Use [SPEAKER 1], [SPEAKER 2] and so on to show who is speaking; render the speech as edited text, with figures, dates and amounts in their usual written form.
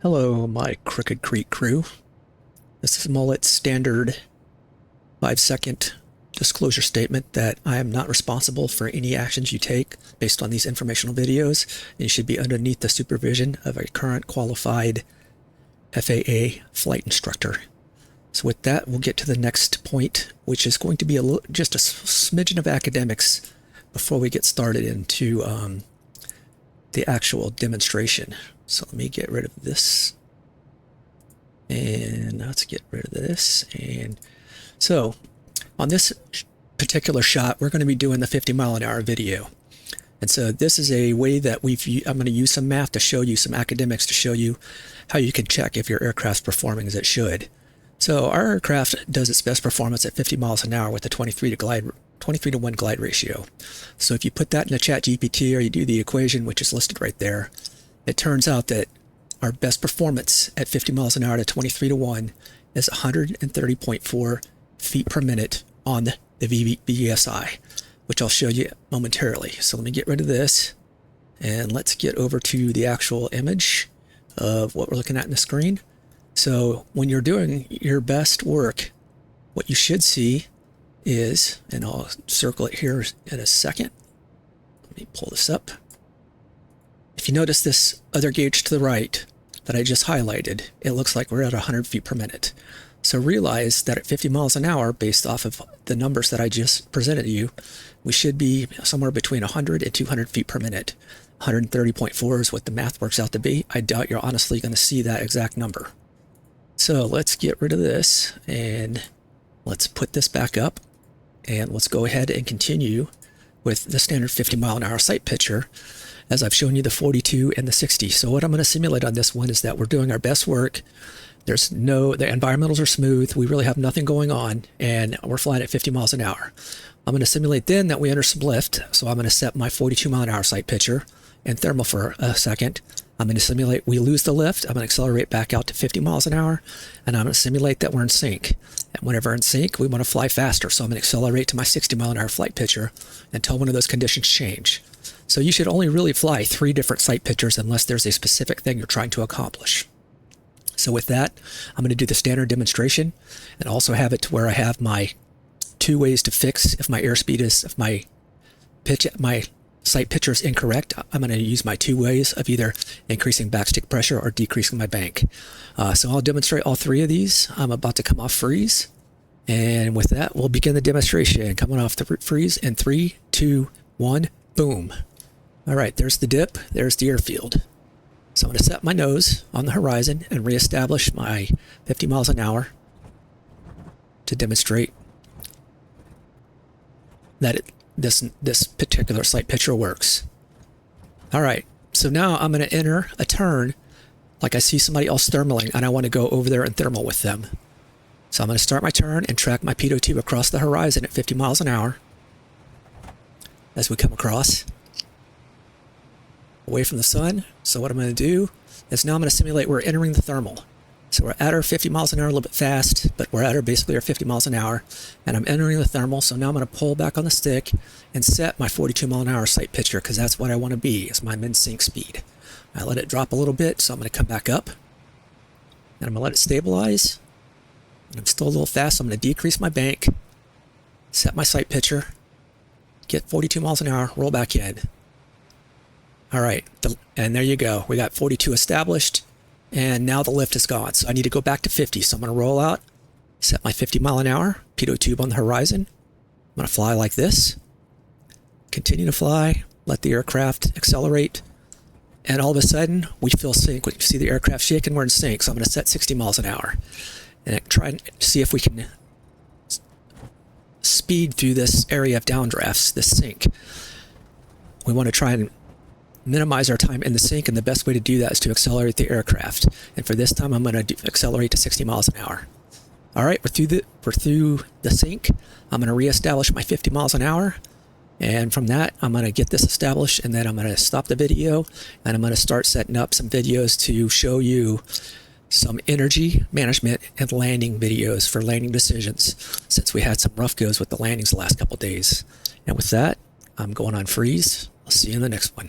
[SPEAKER 1] Hello, my Crooked Creek crew. This is Mullet's standard 5-second disclosure statement that I am not responsible for any actions you take based on these informational videos. You should be underneath the supervision of a current qualified FAA flight instructor. So with that, we'll get to the next point, which is going to be just a smidgen of academics before we get started into the actual demonstration. So let me get rid of this, and let's get rid of this. And so on this particular shot, we're going to be doing the 50-mile-an-hour video. And so this is a way that I'm going to use some math to show you, some academics to show you how you can check if your aircraft's performing as it should. So our aircraft does its best performance at 50 miles an hour with a 23 to 1 glide ratio. So if you put that in a chat GPT or you do the equation, which is listed right there, it turns out that our best performance at 50 miles an hour to 23 to 1 is 130.4 feet per minute on the VSI, which I'll show you momentarily. So let me get rid of this, and let's get over to the actual image of what we're looking at in the screen. So when you're doing your best work, what you should see is, and I'll circle it here in a second. Let me pull this up. If you notice this other gauge to the right that I just highlighted, it looks like we're at 100 feet per minute. So realize that at 50 miles an hour, based off of the numbers that I just presented to you, we should be somewhere between 100 and 200 feet per minute. 130.4 is what the math works out to be. I doubt you're honestly going to see that exact number. So let's get rid of this, and let's put this back up, and let's go ahead and continue with the standard 50 mile an hour sight picture, as I've shown you the 42 and the 60. So what I'm going to simulate on this one is that we're doing our best work. The environmentals are smooth. We really have nothing going on, and we're flying at 50 miles an hour. I'm going to simulate then that we enter some lift. So I'm going to set my 42 mile an hour sight picture and thermal for a second. I'm going to simulate we lose the lift. I'm going to accelerate back out to 50 miles an hour, and I'm going to simulate that we're in sync. And whenever we're in sync, we want to fly faster. So I'm going to accelerate to my 60 mile an hour flight picture until one of those conditions change. So you should only really fly 3 different sight pictures unless there's a specific thing you're trying to accomplish. So with that, I'm going to do the standard demonstration and also have it to where I have my 2 ways to fix if my airspeed is, if my sight picture is incorrect. I'm going to use my 2 ways of either increasing backstick pressure or decreasing my bank. So I'll demonstrate all 3 of these. I'm about to come off freeze. And with that, we'll begin the demonstration. Coming off the freeze in 3, 2, 1, boom. All right, there's the dip, there's the airfield. So I'm going to set my nose on the horizon and reestablish my 50 miles an hour to demonstrate that this particular sight picture works. All right, so now I'm going to enter a turn like I see somebody else thermaling, and I want to go over there and thermal with them. So I'm going to start my turn and track my pitot tube across the horizon at 50 miles an hour as we come across away from the sun. So what I'm going to do is now I'm going to simulate we're entering the thermal. So we're at our 50 miles an hour a little bit fast, but we're at basically our 50 miles an hour, and I'm entering the thermal. So now I'm going to pull back on the stick and set my 42 mile an hour sight picture, because that's what I want to be, is my min-sync speed. I let it drop a little bit, so I'm going to come back up, and I'm going to let it stabilize. And I'm still a little fast, so I'm going to decrease my bank, set my sight picture, get 42 miles an hour, roll back in. All right, and there you go. We got 42 established, and now the lift is gone. So I need to go back to 50. So I'm going to roll out, set my 50 mile an hour, pitot tube on the horizon. I'm going to fly like this, continue to fly, let the aircraft accelerate, and all of a sudden we feel sync. We see the aircraft shaking, we're in sync. So I'm going to set 60 miles an hour and try and see if we can speed through this area of downdrafts, this sync. We want to try and minimize our time in the sync, and the best way to do that is to accelerate the aircraft. And for this time, I'm going to accelerate to 60 miles an hour. All right, we're through the sync. I'm going to reestablish my 50 miles an hour, and from that, I'm going to get this established, and then I'm going to stop the video, and I'm going to start setting up some videos to show you some energy management and landing videos for landing decisions, since we had some rough goes with the landings the last couple days. And with that, I'm going on freeze. I'll see you in the next one.